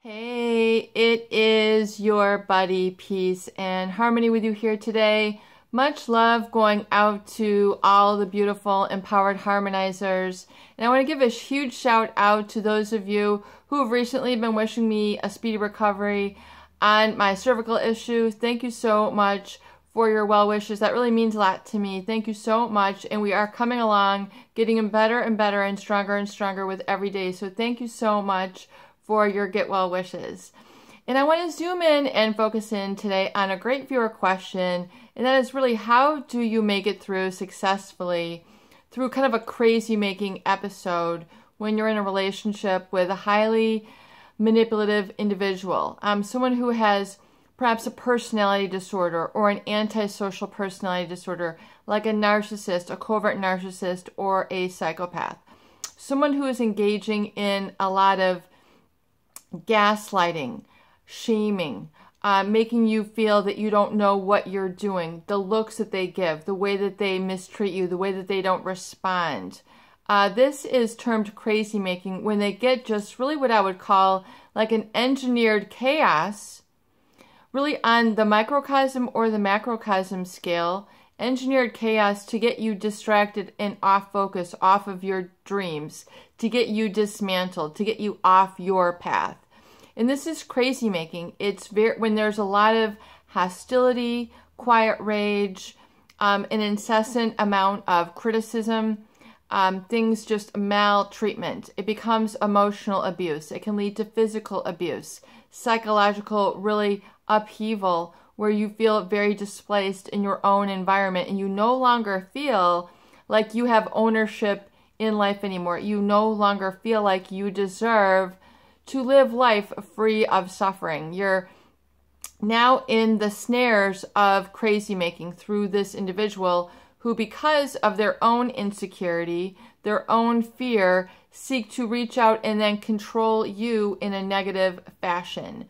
Hey, it is your buddy, Peace and Harmony with you here today. Much love going out to all the beautiful empowered harmonizers. And I want to give a huge shout out to those of you who have recently been wishing me a speedy recovery on my cervical issue. Thank you so much for your well wishes. That really means a lot to me. Thank you so much. And we are coming along, getting better and better and stronger with every day. So thank you so much for your get well wishes. And I want to zoom in and focus in today on a great viewer question, and that is really, how do you make it through successfully through kind of a crazy making episode when you're in a relationship with a highly manipulative individual, someone who has perhaps a personality disorder or an antisocial personality disorder, like a narcissist, a covert narcissist, or a psychopath, someone who is engaging in a lot of gaslighting, shaming, making you feel that you don't know what you're doing, the looks that they give, the way that they mistreat you, the way that they don't respond. This is termed crazy making when they get just really what I would call like an engineered chaos, really on the microcosm or the macrocosm scale, engineered chaos to get you distracted and off focus, off of your dreams, to get you dismantled, to get you off your path. And this is crazy making. It's when there's a lot of hostility, quiet rage, an incessant amount of criticism, things just maltreatment. It becomes emotional abuse. It can lead to physical abuse, psychological really upheaval, where you feel very displaced in your own environment and you no longer feel like you have ownership in life anymore. You no longer feel like you deserve to live life free of suffering. You're now in the snares of crazy making through this individual who, because of their own insecurity, their own fear, seek to reach out and then control you in a negative fashion.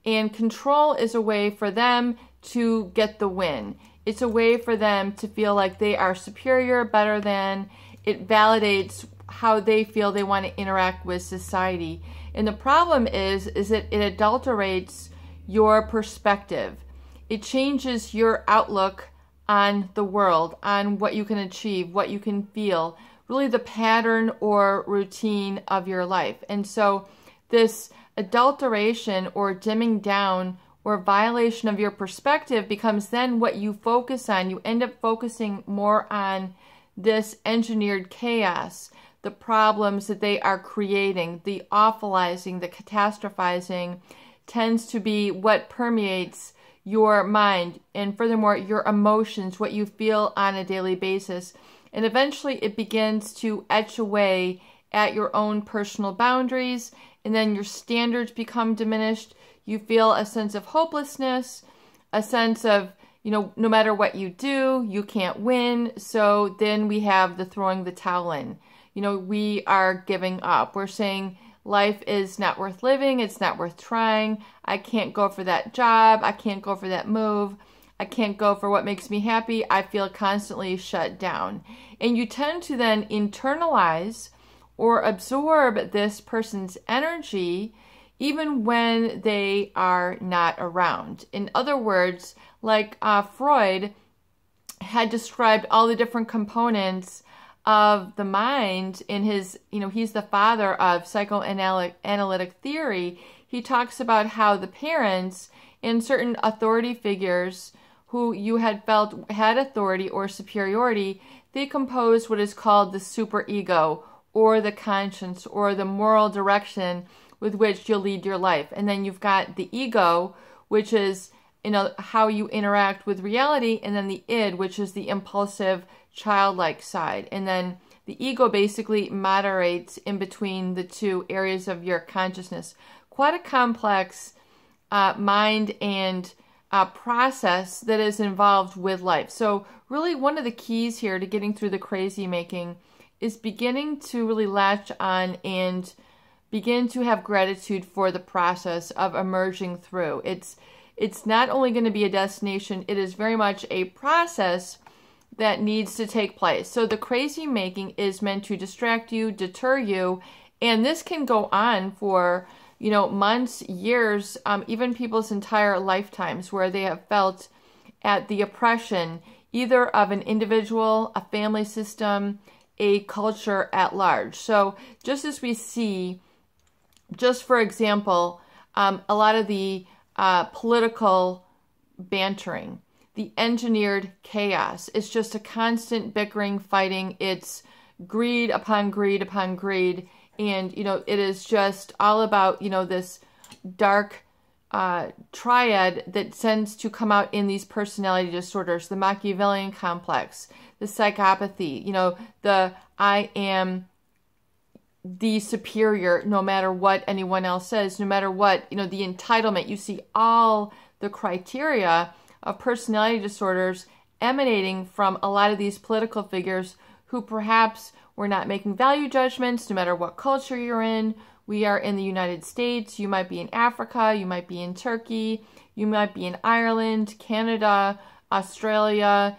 And control is a way for them to get the win. It's a way for them to feel like they are superior, better than. It validates how they feel they want to interact with society. And the problem is that it adulterates your perspective. It changes your outlook on the world, on what you can achieve, what you can feel, really the pattern or routine of your life. And so this adulteration or dimming down or violation of your perspective becomes then what you focus on. You end up focusing more on this engineered chaos, the problems that they are creating, the awfulizing, the catastrophizing tends to be what permeates your mind, and furthermore, your emotions, what you feel on a daily basis. And eventually it begins to etch away at your own personal boundaries, and then your standards become diminished. You feel a sense of hopelessness, a sense of, no matter what you do, you can't win. So then we have the throwing the towel in. We are giving up. We're saying life is not worth living. It's not worth trying. I can't go for that job. I can't go for that move. I can't go for what makes me happy. I feel constantly shut down. And you tend to then internalize or absorb this person's energy even when they are not around. In other words, like Freud had described all the different components of the mind in his, he's the father of psychoanalytic theory. He talks about how the parents and certain authority figures who you had felt had authority or superiority, they compose what is called the superego, or the conscience, or the moral direction with which you'll lead your life. And then you've got the ego, which is how you interact with reality, and then the id, which is the impulsive, childlike side. And then the ego basically moderates in between the two areas of your consciousness. Quite a complex mind and process that is involved with life. So really one of the keys here to getting through the crazy making is beginning to really latch on and begin to have gratitude for the process of emerging through. It's not only going to be a destination, it is very much a process that needs to take place. So the crazy making is meant to distract you, deter you, and this can go on for months, years, even people's entire lifetimes, where they have felt at the oppression either of an individual, a family system, a culture at large. So just as we see, just for example, a lot of the political bantering, the engineered chaos, it's just a constant bickering, fighting. It's greed upon greed upon greed. And, it is just all about, this dark triad that tends to come out in these personality disorders, the Machiavellian complex, the psychopathy, the I am the superior no matter what anyone else says, no matter what, the entitlement. You see all the criteria of personality disorders emanating from a lot of these political figures who perhaps were not making value judgments no matter what culture you're in. We are in the United States. You might be in Africa. You might be in Turkey. You might be in Ireland, Canada, Australia.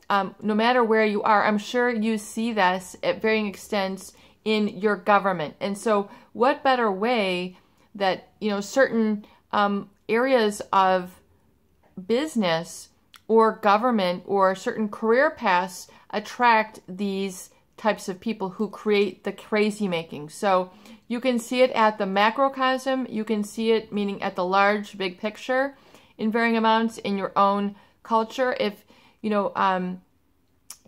No matter where you are, I'm sure you see this at varying extents in your government. And so what better way that, certain areas of business or government or certain career paths attract these types of people who create the crazy making. So you can see it at the macrocosm. You can see it, meaning at the large, big picture, in varying amounts in your own culture. If, and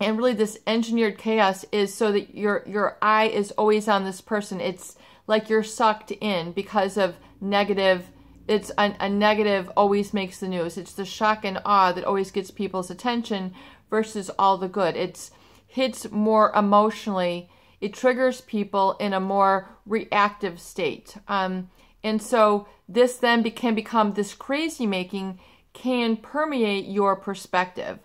really this engineered chaos is so that your eye is always on this person. It's like you're sucked in because of negative. It's a negative always makes the news. It's the shock and awe that always gets people's attention versus all the good. It's hits more emotionally. It triggers people in a more reactive state. And so this then can become, this crazy making can permeate your perspective.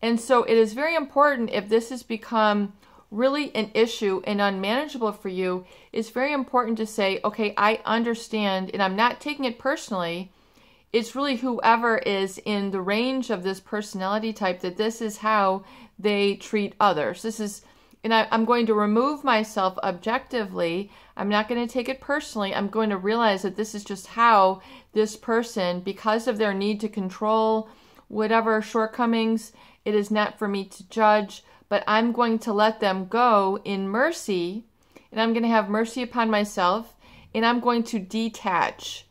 And so it is very important, if this has become really an issue and unmanageable for you, it's very important to say, okay, I understand, and I'm not taking it personally. It's really whoever is in the range of this personality type, that this is how they treat others. This is, and I'm going to remove myself objectively. I'm not going to take it personally. I'm going to realize that this is just how this person, because of their need to control whatever shortcomings, it is not for me to judge, but I'm going to let them go in mercy, and I'm going to have mercy upon myself, and I'm going to detach.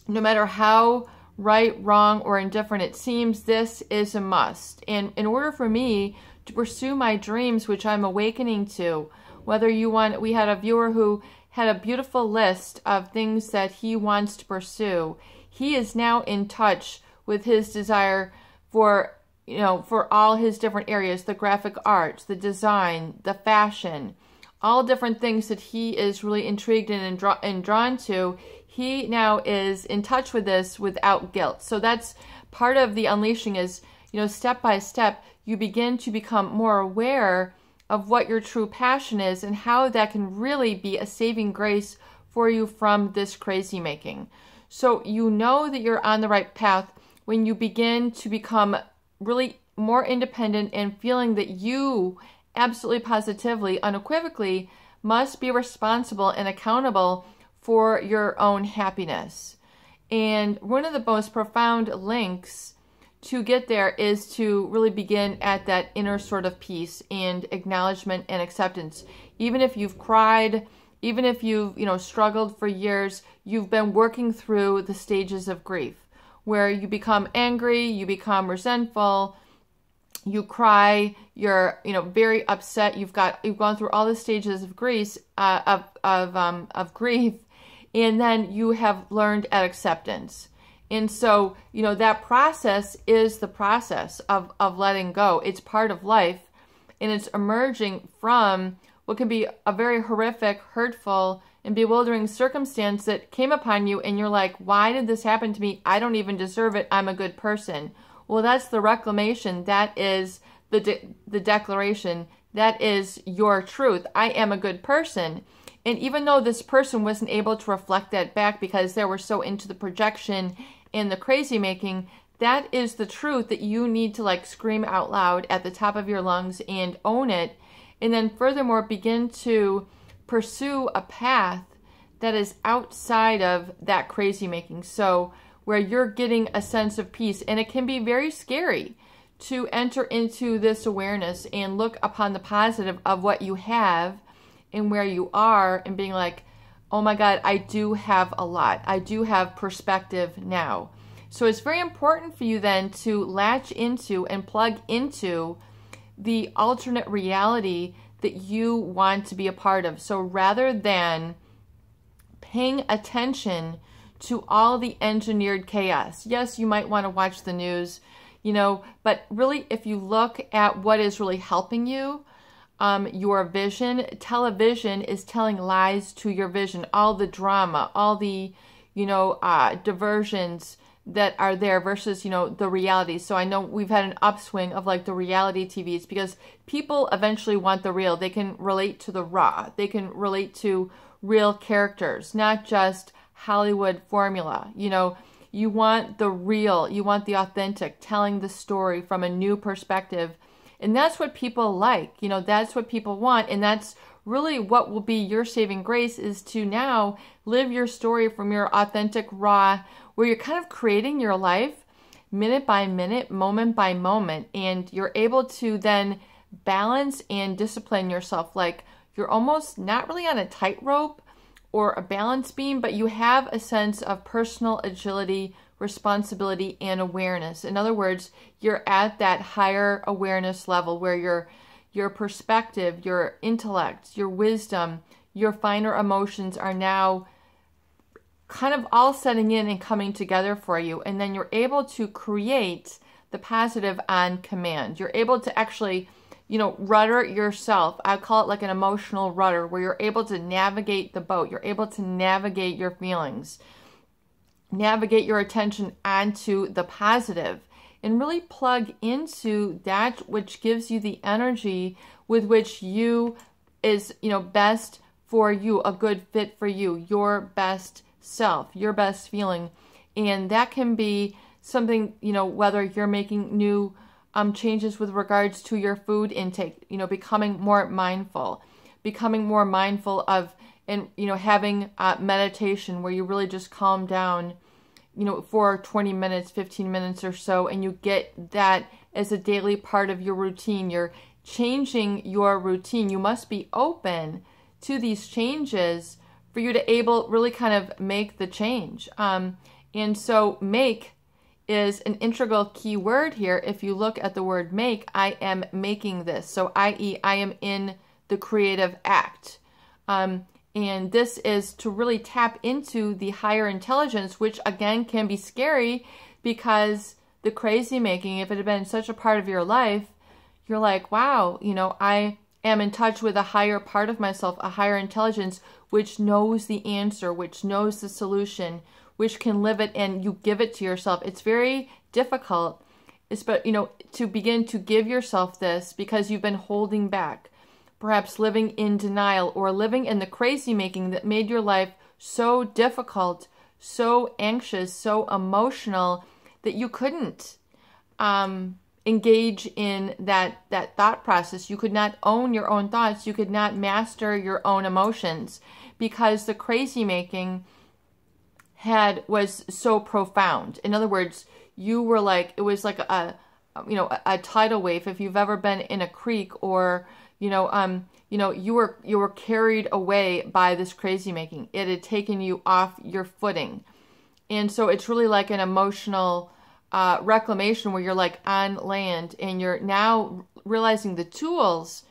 No matter how right, wrong, or indifferent it seems, this is a must. And in order for me to pursue my dreams, which I'm awakening to, whether you want, we had a viewer who had a beautiful list of things that he wants to pursue. He is now in touch with his desire for, for all his different areas, the graphic arts, the design, the fashion, all different things that he is really intrigued in and drawn to. He now is in touch with this without guilt. So that's part of the unleashing is, step by step, you begin to become more aware of what your true passion is and how that can really be a saving grace for you from this crazy making. So you know that you're on the right path when you begin to become really more independent and feeling that you absolutely, positively, unequivocally must be responsible and accountable for your own happiness. And one of the most profound links to get there is to really begin at that inner sort of peace and acknowledgement and acceptance. Even if you've cried, even if you've, struggled for years, you've been working through the stages of grief where you become angry, you become resentful, you cry, you're, very upset. You've gone through all the stages of grief, of grief, and then you have learned at acceptance. And so, that process is the process of letting go. It's part of life, and it's emerging from what can be a very horrific, hurtful, and bewildering circumstance that came upon you, and you're like, why did this happen to me? I don't even deserve it. I'm a good person. Well, that's the reclamation. That is the declaration. That is your truth. I am a good person. And even though this person wasn't able to reflect that back because they were so into the projection and the crazy making, that is the truth that you need to scream out loud at the top of your lungs and own it. And then furthermore, begin to pursue a path that is outside of that crazy making. So where you're getting a sense of peace, and it can be very scary to enter into this awareness and look upon the positive of what you have and where you are and being like, oh my God, I do have a lot. I do have perspective now. So it's very important for you then to latch into and plug into the alternate reality that you want to be a part of. So rather than paying attention to all the engineered chaos, yes, you might want to watch the news, but really if you look at what is really helping you, your vision, television is telling lies to your vision. All the drama, all the, diversions that are there versus, the reality. So I know we've had an upswing of like the reality TVs because people eventually want the real. They can relate to the raw. They can relate to real characters, not just Hollywood formula. You want the real, you want the authentic, telling the story from a new perspective. And that's what people like, that's what people want. And that's really what will be your saving grace, is to now live your story from your authentic, raw, where you're kind of creating your life minute by minute, moment by moment. And you're able to then balance and discipline yourself. Like you're almost not really on a tightrope or a balance beam, but you have a sense of personal agility, responsibility, and awareness. In other words, you're at that higher awareness level where your perspective, your intellect, your wisdom, your finer emotions are now kind of all setting in and coming together for you. And then you're able to create the positive on command. You're able to actually, rudder yourself. I call it like an emotional rudder, where you're able to navigate the boat. You're able to navigate your feelings, navigate your attention onto the positive, and really plug into that which gives you the energy with which you is, best for you, a good fit for you, your best self, your best feeling. And that can be something, whether you're making new changes with regards to your food intake, becoming more mindful of, and, having meditation where you really just calm down, for 20 minutes, 15 minutes or so, and you get that as a daily part of your routine. You're changing your routine. You must be open to these changes for you to really kind of make the change. And so make is an integral key word here. If you look at the word make, I am making this. So i.e. I am in the creative act. And this is to really tap into the higher intelligence, which again can be scary because the crazy making, if it had been such a part of your life, you're like, wow, I am in touch with a higher part of myself, a higher intelligence, which knows the answer, which knows the solution, which can live it, and you give it to yourself. It's very difficult, but to begin to give yourself this because you've been holding back, perhaps living in denial or living in the crazy making that made your life so difficult, so anxious, so emotional that you couldn't engage in that thought process. You could not own your own thoughts. You could not master your own emotions because the crazy making was so profound. In other words, you were like, it was like a tidal wave. If you've ever been in a creek or you were carried away by this crazy making. It had taken you off your footing. And so it's really like an emotional reclamation where you're like on land and you're now realizing the tools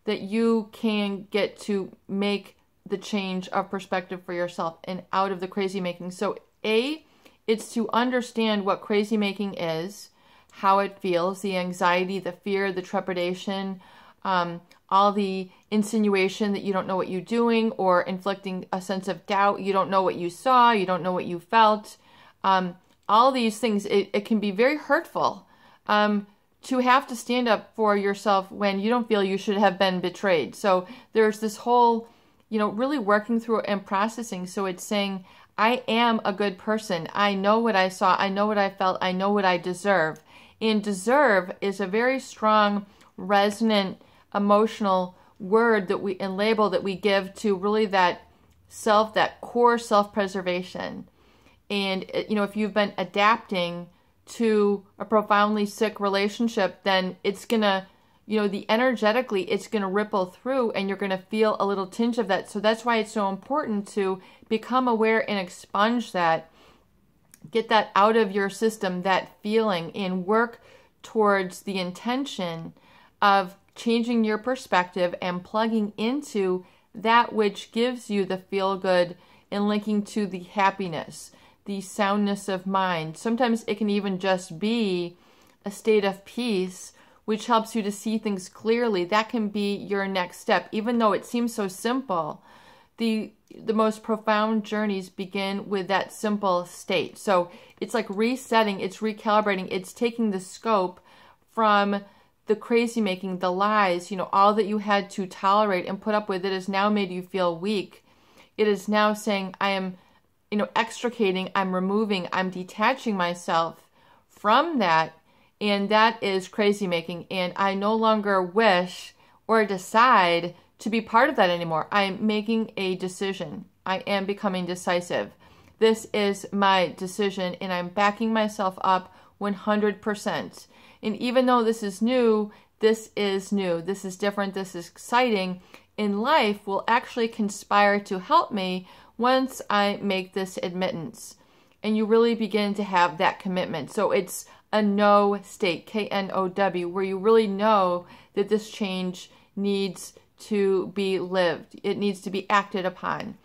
that you can get to make the change of perspective for yourself and out of the crazy making. So it's to understand what crazy making is, how it feels, the anxiety, the fear, the trepidation, all the insinuation that you don't know what you're doing or inflicting a sense of doubt. You don't know what you saw. You don't know what you felt. All these things, it can be very hurtful to have to stand up for yourself when you don't feel you should have been betrayed. So there's this whole, really working through it and processing. So it's saying, I am a good person. I know what I saw. I know what I felt. I know what I deserve. And deserve is a very strong, resonant, emotional word and label that we give to really that that core self-preservation. And, you know, if you've been adapting to a profoundly sick relationship, then it's going to, you know, energetically, it's going to ripple through and you're going to feel a little tinge of that. So that's why it's so important to become aware and expunge that, get that out of your system, that feeling, and work towards the intention of changing your perspective and plugging into that which gives you the feel good and linking to the happiness, the soundness of mind. Sometimes it can even just be a state of peace, which helps you to see things clearly. That can be your next step. Even though it seems so simple, the most profound journeys begin with that simple state. So it's like resetting, it's recalibrating, it's taking the scope from the crazy making, the lies, you know, all that you had to tolerate and put up with. It has now made you feel weak. It is now saying, I am, you know, extricating, I'm removing, I'm detaching myself from that. And that is crazy making. And I no longer wish or decide to be part of that anymore. I'm making a decision. I am becoming decisive. This is my decision and I'm backing myself up 100%. And even though this is new, this is new. This is different. This is exciting. And life will actually conspire to help me once I make this admittance. And you really begin to have that commitment. So it's a know state, K-N-O-W, where you really know that this change needs to be lived. It needs to be acted upon.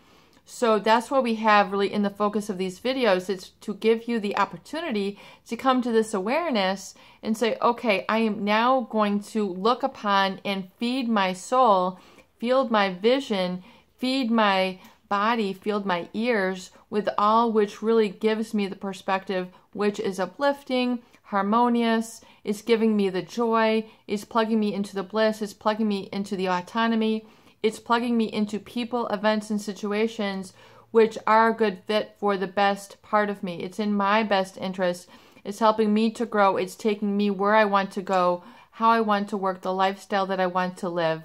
So that's what we have really in the focus of these videos. It's to give you the opportunity to come to this awareness and say, okay, I am now going to look upon and feed my soul, field my vision, feed my body, field my ears with all which really gives me the perspective which is uplifting, harmonious, is giving me the joy, is plugging me into the bliss, is plugging me into the autonomy, it's plugging me into people, events, and situations which are a good fit for the best part of me. It's in my best interest. It's helping me to grow. It's taking me where I want to go, how I want to work, the lifestyle that I want to live.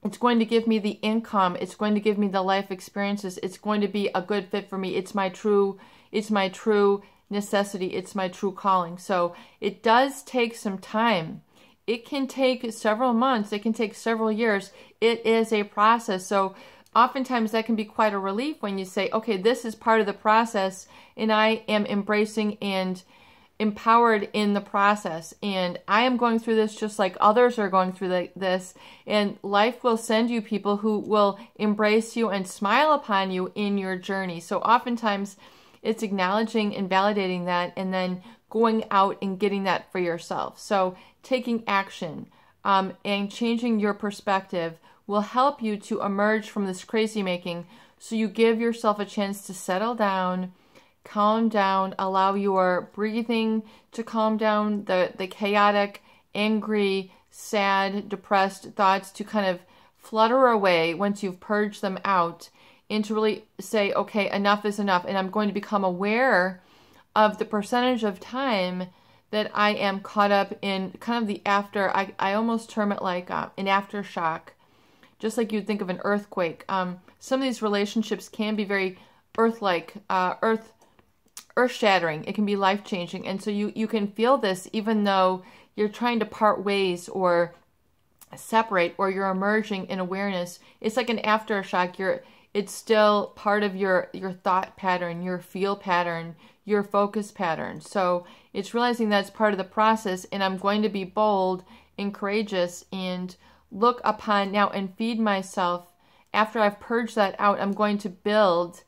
It's going to give me the income. It's going to give me the life experiences. It's going to be a good fit for me. It's my true necessity. It's my true calling. So it does take some time. It can take several months. It can take several years. It is a process. So oftentimes that can be quite a relief when you say, okay, this is part of the process and I am embracing and empowered in the process. And I am going through this just like others are going through this. And life will send you people who will embrace you and smile upon you in your journey. So oftentimes it's acknowledging and validating that and then going out and getting that for yourself. So taking action and changing your perspective will help you to emerge from this crazy making. So you give yourself a chance to settle down, calm down, allow your breathing to calm down, the chaotic, angry, sad, depressed thoughts to kind of flutter away once you've purged them out, and to really say, okay, enough is enough. And I'm going to become aware of the percentage of time that I am caught up in kind of the after, I almost term it like an aftershock, just like you'd think of an earthquake. Some of these relationships can be very earth-like, earth-shattering. It can be life-changing. And so you can feel this even though you're trying to part ways or separate, or you're emerging in awareness. It's like an aftershock. It's still part of your thought pattern, your feel pattern, your focus pattern. So it's realizing that's part of the process, and I'm going to be bold and courageous and look upon now and feed myself. After I've purged that out, I'm going to build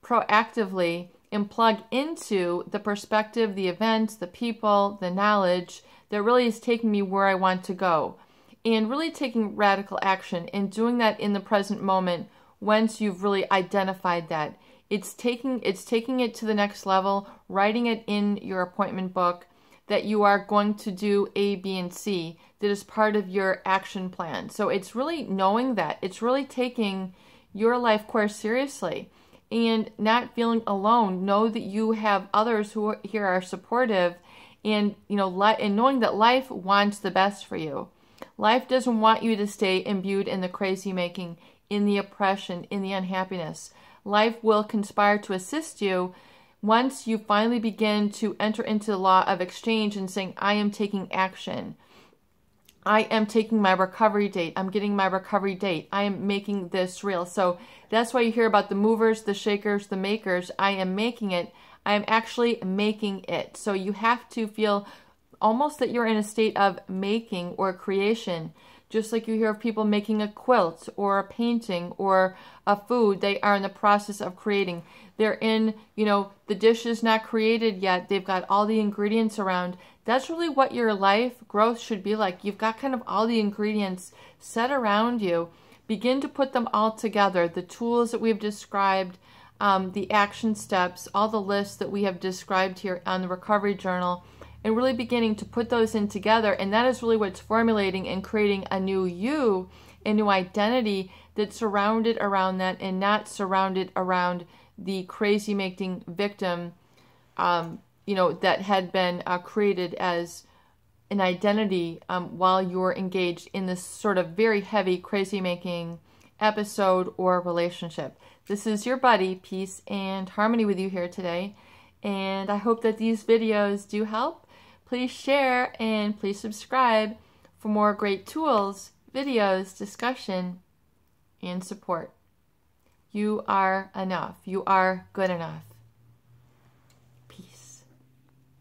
proactively and plug into the perspective, the events, the people, the knowledge that really is taking me where I want to go. And really taking radical action and doing that in the present moment once you've really identified that. It's taking it to the next level, writing it in your appointment book that you are going to do A, B, and C, that is part of your action plan. So it's really knowing that. It's really taking your life course seriously and not feeling alone. Know that you have others who here are supportive, and and knowing that life wants the best for you. Life doesn't want you to stay imbued in the crazy making. in the oppression, in the unhappiness. Life will conspire to assist you once you finally begin to enter into the law of exchange and saying, I am taking action. I am taking my recovery date. I'm getting my recovery date. I am making this real. So that's why you hear about the movers, the shakers, the makers. I am making it. I am actually making it. So you have to feel almost that you're in a state of making or creation. Just like you hear of people making a quilt or a painting or a food, they are in the process of creating. They're in, the dish is not created yet. They've got all the ingredients around. That's really what your life growth should be like. You've got kind of all the ingredients set around you. Begin to put them all together. The tools that we've described, the action steps, all the lists that we have described here on the Recovery Journal, and really beginning to put those in together. And that is really what's formulating and creating a new you, a new identity that's surrounded around that and not surrounded around the crazy-making victim, that had been created as an identity while you're engaged in this sort of very heavy crazy-making episode or relationship. This is your buddy, Peace and Harmony, with you here today. And I hope that these videos do help. Please share and please subscribe for more great tools, videos, discussion, and support. You are enough. You are good enough.